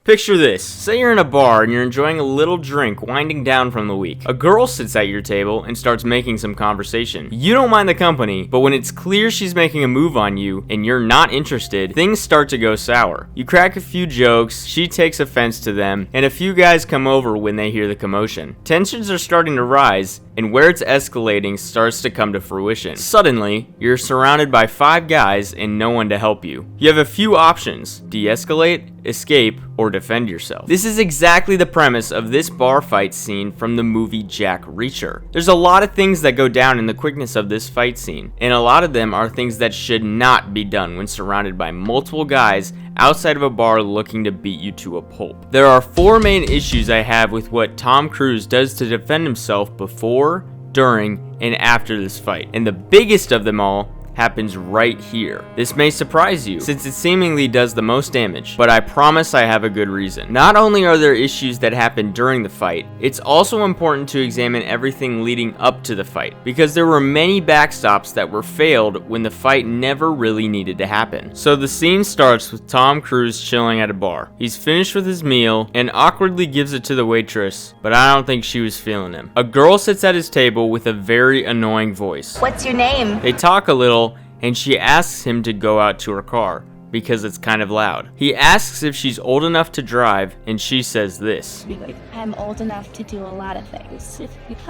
Picture this. Say you're in a bar and you're enjoying a little drink winding down from the week. A girl sits at your table and starts making some conversation. You don't mind the company, but when it's clear she's making a move on you and you're not interested, things start to go sour. You crack a few jokes, she takes offense to them, and a few guys come over when they hear the commotion. Tensions are starting to rise, and where it's escalating starts to come to fruition. Suddenly, you're surrounded by 5 guys and no one to help you. You have a few options: de-escalate, escape, or defend yourself. This is exactly the premise of this bar fight scene from the movie Jack Reacher. There's a lot of things that go down in the quickness of this fight scene, and a lot of them are things that should not be done when surrounded by multiple guys outside of a bar looking to beat you to a pulp. There are 4 main issues I have with what Tom Cruise does to defend himself before, during, and after this fight, and the biggest of them all happens right here. This may surprise you, since it seemingly does the most damage, but I promise I have a good reason. Not only are there issues that happen during the fight, it's also important to examine everything leading up to the fight, because there were many backstops that were failed when the fight never really needed to happen. So the scene starts with Tom Cruise chilling at a bar. He's finished with his meal and awkwardly gives it to the waitress, but I don't think she was feeling him. A girl sits at his table with a very annoying voice. What's your name? They talk a little, and she asks him to go out to her car because it's kind of loud. He asks if she's old enough to drive, and she says this. I'm old enough to do a lot of things.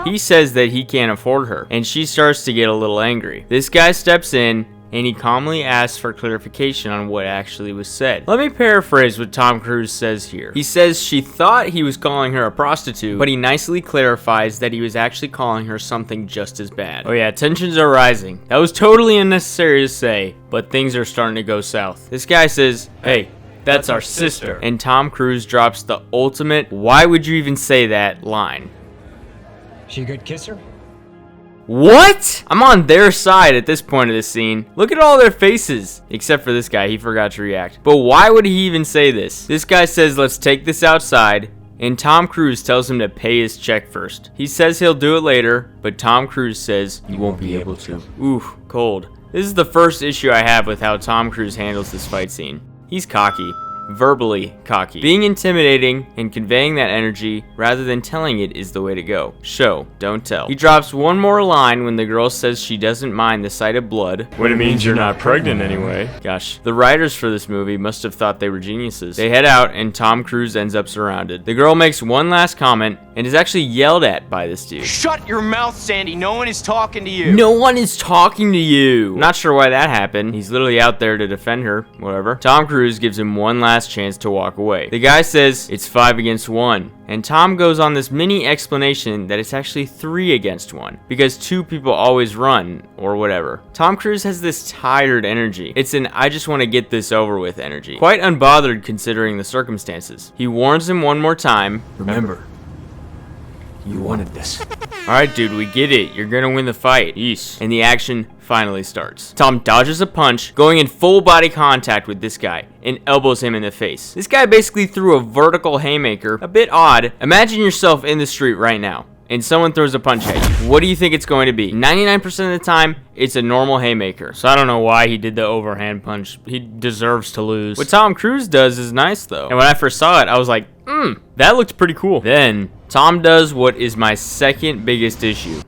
He says that he can't afford her, and she starts to get a little angry. This guy steps in, and he calmly asks for clarification on what actually was said. Let me paraphrase what Tom Cruise says here. He says she thought he was calling her a prostitute, but he nicely clarifies that he was actually calling her something just as bad. Oh yeah, tensions are rising. That was totally unnecessary to say, but things are starting to go south. This guy says, "Hey, that's our sister." And Tom Cruise drops the ultimate, "why would you even say that?" line. She a good kisser? What? I'm on their side at this point of the scene. Look at all their faces. Except for this guy, he forgot to react. But why would he even say this? This guy says, "Let's take this outside," and Tom Cruise tells him to pay his check first. He says he'll do it later, but Tom Cruise says he won't be able to. Ooh, cold. This is the first issue I have with how Tom Cruise handles this fight scene. He's cocky. Verbally cocky. Being intimidating and conveying that energy rather than telling it is the way to go. Show, don't tell. He drops one more line when the girl says she doesn't mind the sight of blood, when it means you're not pregnant anyway. Gosh, the writers for this movie must have thought they were geniuses. They head out and Tom Cruise ends up surrounded. The girl makes one last comment and is actually yelled at by this dude. Shut your mouth, Sandy. No one is talking to you. No one is talking to you. I'm not sure why that happened. He's literally out there to defend her, whatever. Tom Cruise gives him one last chance to walk away. The guy says it's 5 against 1, and Tom goes on this mini explanation that it's actually 3 against 1 because 2 people always run or whatever. Tom Cruise has this tired energy. It's an "I just want to get this over with" energy. Quite unbothered considering the circumstances. He warns him one more time. Remember, you wanted this. Alright dude, we get it. You're gonna win the fight. Yeesh. And the action finally starts. Tom dodges a punch, going in full body contact with this guy, and elbows him in the face. This guy basically threw a vertical haymaker, a bit odd. Imagine yourself in the street right now, and someone throws a punch at you. What do you think it's going to be? 99% of the time, it's a normal haymaker. So I don't know why he did the overhand punch. He deserves to lose. What Tom Cruise does is nice though. And when I first saw it, I was like, that looked pretty cool. Then, Tom does what is my second biggest issue.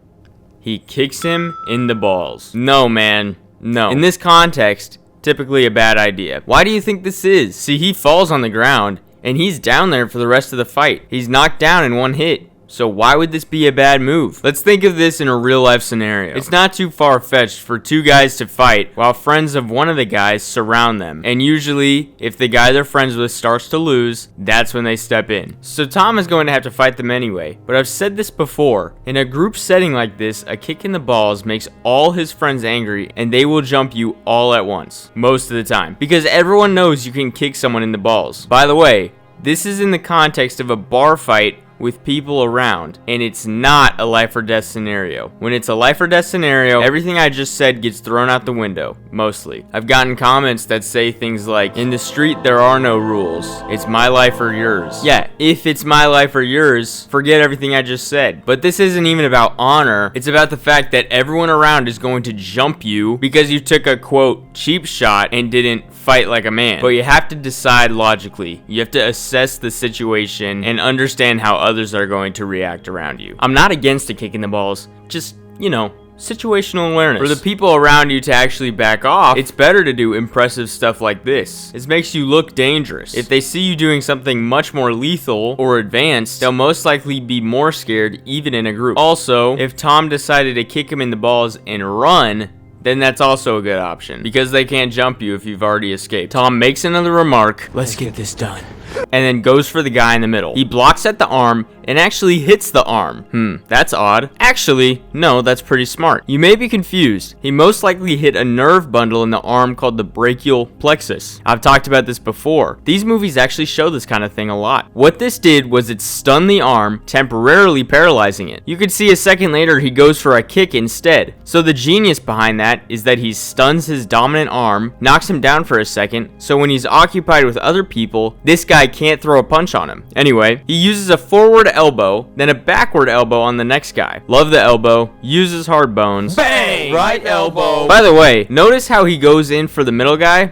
He kicks him in the balls. No, man. No. In this context, typically a bad idea. Why do you think this is? See, he falls on the ground, and he's down there for the rest of the fight. He's knocked down in one hit. So why would this be a bad move? Let's think of this in a real life scenario. It's not too far-fetched for 2 guys to fight while friends of one of the guys surround them. And usually, if the guy they're friends with starts to lose, that's when they step in. So Tom is going to have to fight them anyway. But I've said this before, in a group setting like this, a kick in the balls makes all his friends angry and they will jump you all at once. Most of the time. Because everyone knows you can kick someone in the balls. By the way, this is in the context of a bar fight with people around, and it's not a life or death scenario. When it's a life or death scenario, everything I just said gets thrown out the window, mostly. I've gotten comments that say things like, in the street there are no rules. It's my life or yours. Yeah, if it's my life or yours, forget everything I just said. But this isn't even about honor. It's about the fact that everyone around is going to jump you because you took a quote cheap shot and didn't fight like a man. But you have to decide logically. You have to assess the situation and understand how others are going to react around you. I'm not against a kick in the balls, just, you know, situational awareness. For the people around you to actually back off, it's better to do impressive stuff like this. This makes you look dangerous. If they see you doing something much more lethal or advanced, they'll most likely be more scared even in a group. Also, if Tom decided to kick him in the balls and run, then that's also a good option, because they can't jump you if you've already escaped. Tom makes another remark, let's get this done, and then goes for the guy in the middle. He blocks at the arm and actually hits the arm. That's odd. Actually, no, that's pretty smart. You may be confused. He most likely hit a nerve bundle in the arm called the brachial plexus. I've talked about this before. These movies actually show this kind of thing a lot. What this did was it stunned the arm, temporarily paralyzing it. You could see a second later he goes for a kick instead. So the genius behind that is that he stuns his dominant arm, knocks him down for a second, so when he's occupied with other people, this guy can't throw a punch on him. Anyway, he uses a forward elbow, then a backward elbow on the next guy. Love the elbow, uses hard bones. Bang! Right elbow. By the way, notice how he goes in for the middle guy?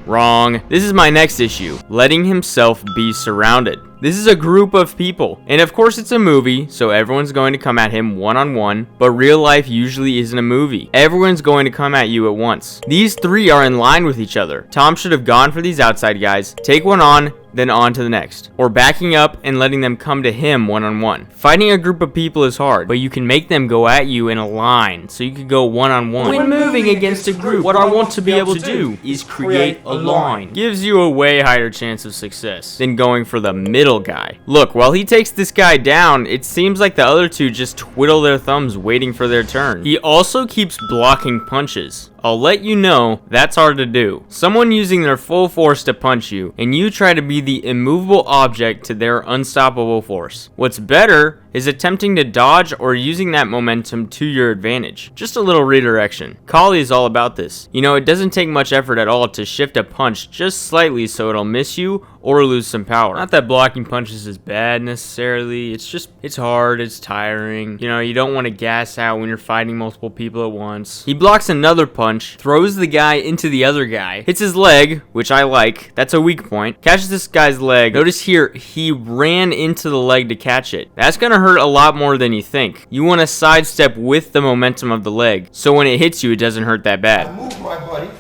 Wrong. This is my next issue, letting himself be surrounded. This is a group of people, and of course it's a movie, so everyone's going to come at him one-on-one, but real life usually isn't a movie. Everyone's going to come at you at once. These three are in line with each other. Tom should have gone for these outside guys, take one on, then on to the next, or backing up and letting them come to him one-on-one. Fighting a group of people is hard, but you can make them go at you in a line, so you could go one-on-one. When moving against a group, what I want to be able to do is create a line. Gives you a way higher chance of success than going for the middle guy. Look, while he takes this guy down, it seems like the other two just twiddle their thumbs waiting for their turn. He also keeps blocking punches. I'll let you know, that's hard to do. Someone using their full force to punch you, and you try to be the immovable object to their unstoppable force. What's better is attempting to dodge or using that momentum to your advantage. Just a little redirection. Kali is all about this. You know, it doesn't take much effort at all to shift a punch just slightly so it'll miss you or lose some power. Not that blocking punches is bad necessarily, it's hard, it's tiring. You know, you don't want to gas out when you're fighting multiple people at once. He blocks another punch, throws the guy into the other guy, hits his leg, which I like, that's a weak point, catches this guy's leg. Notice here, he ran into the leg to catch it. That's gonna hurt a lot more than you think. You want to sidestep with the momentum of the leg, so when it hits you, it doesn't hurt that bad. I move my body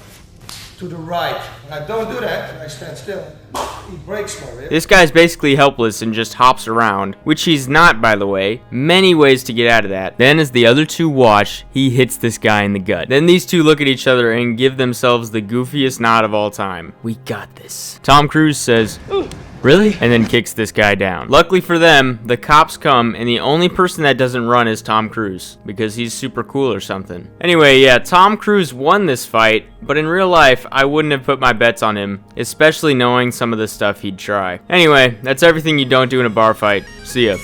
to the right. When I don't do that, and I stand still, he breaks my rib. This guy's basically helpless and just hops around, which he's not, by the way. Many ways to get out of that. Then as the other two watch, he hits this guy in the gut. Then these two look at each other and give themselves the goofiest nod of all time. We got this. Tom Cruise says, really? And then kicks this guy down. Luckily for them, the cops come, and the only person that doesn't run is Tom Cruise, because he's super cool or something. Anyway, yeah, Tom Cruise won this fight, but in real life, I wouldn't have put my bets on him, especially knowing some of the stuff he'd try. Anyway, that's everything you don't do in a bar fight. See ya.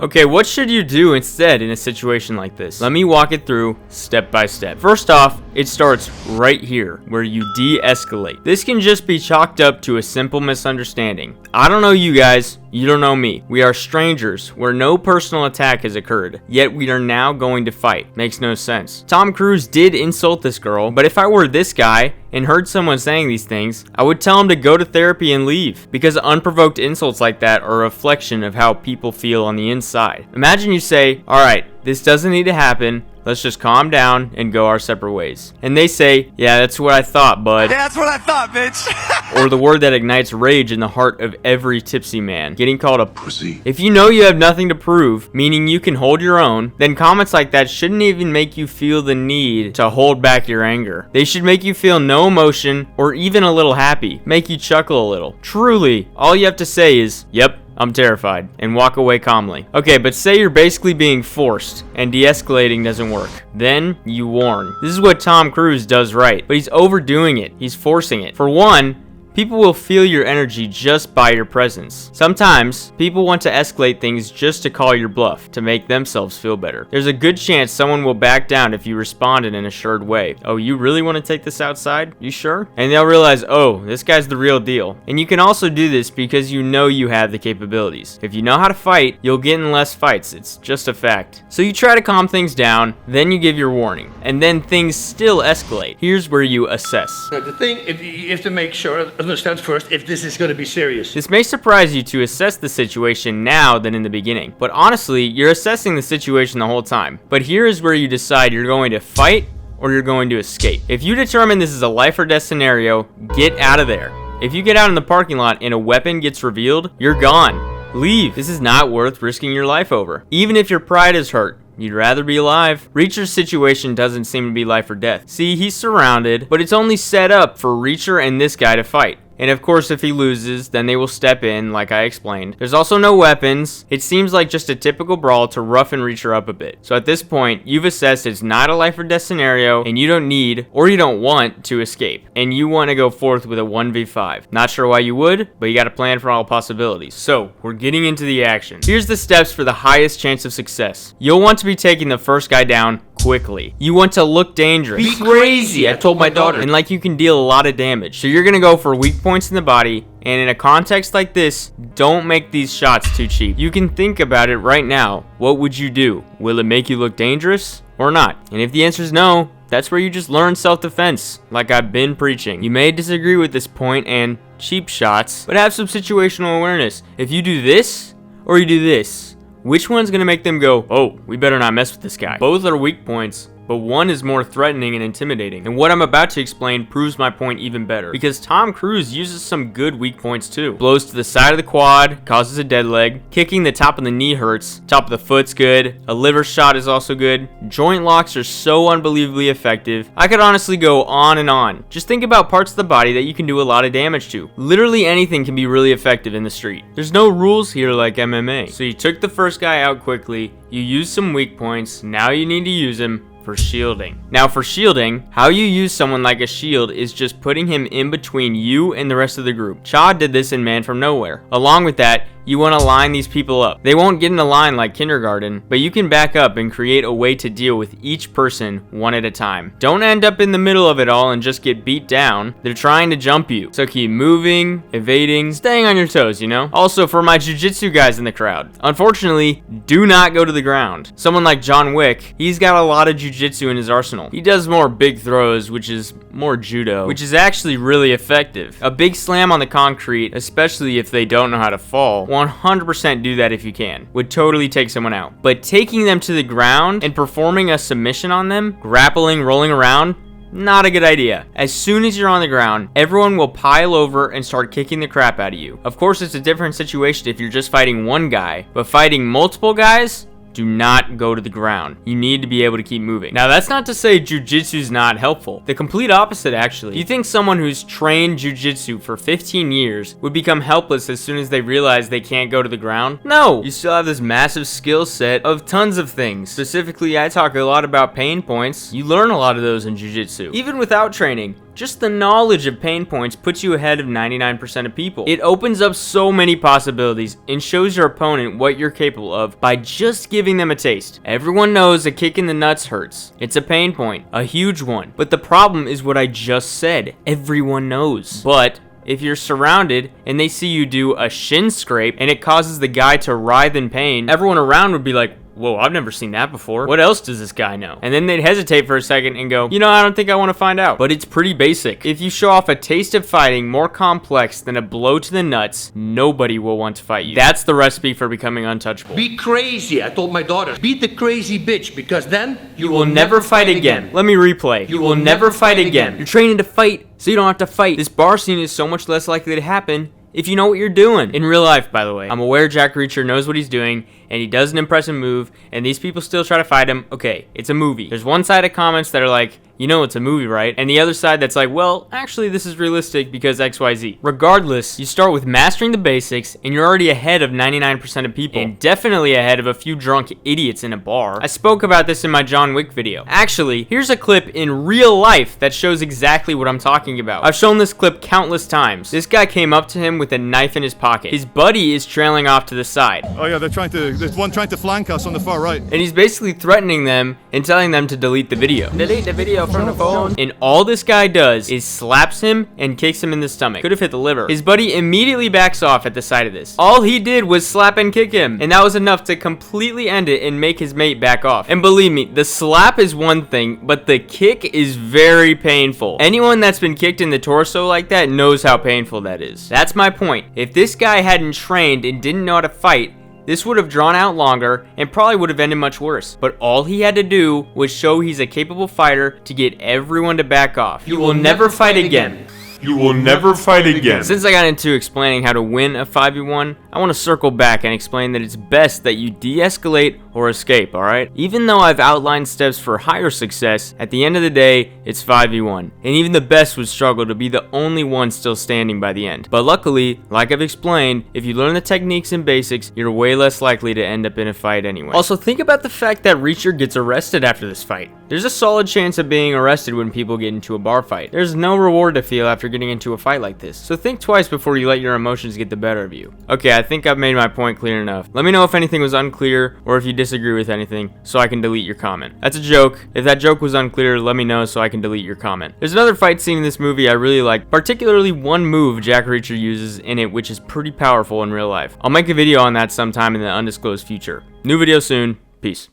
Okay, what should you do instead in a situation like this? Let me walk it through step by step. First off, it starts right here, where you de-escalate. This can just be chalked up to a simple misunderstanding. I don't know you guys, you don't know me. We are strangers, where no personal attack has occurred, yet we are now going to fight. Makes no sense. Tom Cruise did insult this girl, but if I were this guy and heard someone saying these things, I would tell him to go to therapy and leave, because unprovoked insults like that are a reflection of how people feel on the inside. Imagine you say, alright, this doesn't need to happen, let's just calm down and go our separate ways. And they say, yeah, that's what I thought, bud. Yeah, that's what I thought, bitch. Or the word that ignites rage in the heart of every tipsy man, getting called a pussy. If you know you have nothing to prove, meaning you can hold your own, then comments like that shouldn't even make you feel the need to hold back your anger. They should make you feel no emotion or even a little happy, make you chuckle a little. Truly, all you have to say is, yep, I'm terrified, and walk away calmly. Okay, but say you're basically being forced, and de-escalating doesn't work. Then, you warn. This is what Tom Cruise does right, but he's overdoing it. He's forcing it. For one, people will feel your energy just by your presence. Sometimes, people want to escalate things just to call your bluff, to make themselves feel better. There's a good chance someone will back down if you respond in an assured way. Oh, you really want to take this outside? You sure? And they'll realize, oh, this guy's the real deal. And you can also do this because you know you have the capabilities. If you know how to fight, you'll get in less fights. It's just a fact. So you try to calm things down, then you give your warning, and then things still escalate. Here's where you assess. The thing, you have to make sure, understand first if this is going to be serious. This may surprise you to assess the situation now than in the beginning, but honestly, you're assessing the situation the whole time. But here is where you decide you're going to fight or you're going to escape. If you determine this is a life or death scenario, get out of there. If you get out in the parking lot and a weapon gets revealed, you're gone. Leave. This is not worth risking your life over. Even if your pride is hurt, you'd rather be alive. Reacher's situation doesn't seem to be life or death. See, he's surrounded, but it's only set up for Reacher and this guy to fight. And of course, if he loses, then they will step in, like I explained. There's also no weapons. It seems like just a typical brawl to roughen Reacher up a bit. So at this point, you've assessed it's not a life or death scenario, and you don't need, or you don't want, to escape. And you want to go forth with a 1v5. Not sure why you would, but you got to plan for all possibilities. So, we're getting into the action. Here's the steps for the highest chance of success. You'll want to be taking the first guy down quickly. You want to look dangerous. Be crazy, I told my daughter. And like you can deal a lot of damage. So you're gonna go for weak points in the body, and in a context like this, don't make these shots too cheap. You can think about it right now. What would you do? Will it make you look dangerous or not? And if the answer is no, that's where you just learn self-defense, like I've been preaching. You may disagree with this point and cheap shots, but have some situational awareness. If you do this, or you do this, which one's gonna make them go, oh, we better not mess with this guy? Both are weak points, but one is more threatening and intimidating. And what I'm about to explain proves my point even better, because Tom Cruise uses some good weak points too. Blows to the side of the quad, causes a dead leg. Kicking the top of the knee hurts. Top of the foot's good. A liver shot is also good. Joint locks are so unbelievably effective. I could honestly go on and on. Just think about parts of the body that you can do a lot of damage to. Literally anything can be really effective in the street. There's no rules here like MMA. So you took the first guy out quickly. You used some weak points. Now you need to use them for shielding. Now for shielding, how you use someone like a shield is just putting him in between you and the rest of the group. Chad did this in Man from Nowhere. Along with that, you want to line these people up. They won't get in a line like kindergarten, but you can back up and create a way to deal with each person one at a time. Don't end up in the middle of it all and just get beat down. They're trying to jump you, so keep moving, evading, staying on your toes, you know? Also, for my jiu-jitsu guys in the crowd, unfortunately, do not go to the ground. Someone like John Wick, he's got a lot of jiu-jitsu in his arsenal. He does more big throws, which is more judo, which is actually really effective. A big slam on the concrete, especially if they don't know how to fall, 100% do that if you can. Would totally take someone out. But taking them to the ground and performing a submission on them, grappling, rolling around, not a good idea. As soon as you're on the ground, everyone will pile over and start kicking the crap out of you. Of course, it's a different situation if you're just fighting one guy, but fighting multiple guys, do not go to the ground. You need to be able to keep moving. Now, that's not to say jujitsu is not helpful. The complete opposite, actually. You think someone who's trained jujitsu for 15 years would become helpless as soon as they realize they can't go to the ground? No! You still have this massive skill set of tons of things. Specifically, I talk a lot about pain points. You learn a lot of those in jujitsu. Even without training, just the knowledge of pain points puts you ahead of 99% of people. It opens up so many possibilities and shows your opponent what you're capable of by just giving them a taste. Everyone knows a kick in the nuts hurts. It's a pain point, a huge one. But the problem is what I just said. Everyone knows. But if you're surrounded and they see you do a shin scrape and it causes the guy to writhe in pain, everyone around would be like, whoa, I've never seen that before. What else does this guy know? And then they'd hesitate for a second and go, you know, I don't think I want to find out. But it's pretty basic. If you show off a taste of fighting more complex than a blow to the nuts, nobody will want to fight you. That's the recipe for becoming untouchable. Be crazy, I told my daughter. Be the crazy bitch, because then You will never fight again. Let me replay. You will never fight again. You're training to fight, so you don't have to fight. This bar scene is so much less likely to happen if you know what you're doing. In real life, by the way. I'm aware Jack Reacher knows what he's doing, and he does an impressive move, and these people still try to fight him. Okay, it's a movie. There's one side of comments that are like, you know it's a movie, right? And the other side that's like, well, actually this is realistic because XYZ. Regardless, you start with mastering the basics and you're already ahead of 99% of people, and definitely ahead of a few drunk idiots in a bar. I spoke about this in my John Wick video. Actually, here's a clip in real life that shows exactly what I'm talking about. I've shown this clip countless times. This guy came up to him with a knife in his pocket. His buddy is trailing off to the side. Oh yeah, there's one trying to flank us on the far right. And he's basically threatening them and telling them to delete the video. Delete the video from the phone. And all this guy does is slaps him and kicks him in the stomach. Could have hit the liver. His buddy immediately backs off at the sight of this. All he did was slap and kick him, and that was enough to completely end it and make his mate back off. And believe me, the slap is one thing, but the kick is very painful. Anyone that's been kicked in the torso like that knows how painful that is. That's my point. If this guy hadn't trained and didn't know how to fight, this would have drawn out longer and probably would have ended much worse. But all he had to do was show he's a capable fighter to get everyone to back off. You will never fight again. You will never fight again. Since I got into explaining how to win a 5v1, I want to circle back and explain that it's best that you de-escalate or escape, alright? Even though I've outlined steps for higher success, at the end of the day, it's 5v1. And even the best would struggle to be the only one still standing by the end. But luckily, like I've explained, if you learn the techniques and basics, you're way less likely to end up in a fight anyway. Also, think about the fact that Reacher gets arrested after this fight. There's a solid chance of being arrested when people get into a bar fight. There's no reward to feel after getting into a fight like this. So think twice before you let your emotions get the better of you. Okay, I think I've made my point clear enough. Let me know if anything was unclear or if you disagree with anything so I can delete your comment. That's a joke. If that joke was unclear, let me know so I can delete your comment. There's another fight scene in this movie I really like, particularly one move Jack Reacher uses in it which is pretty powerful in real life. I'll make a video on that sometime in the undisclosed future. New video soon. Peace.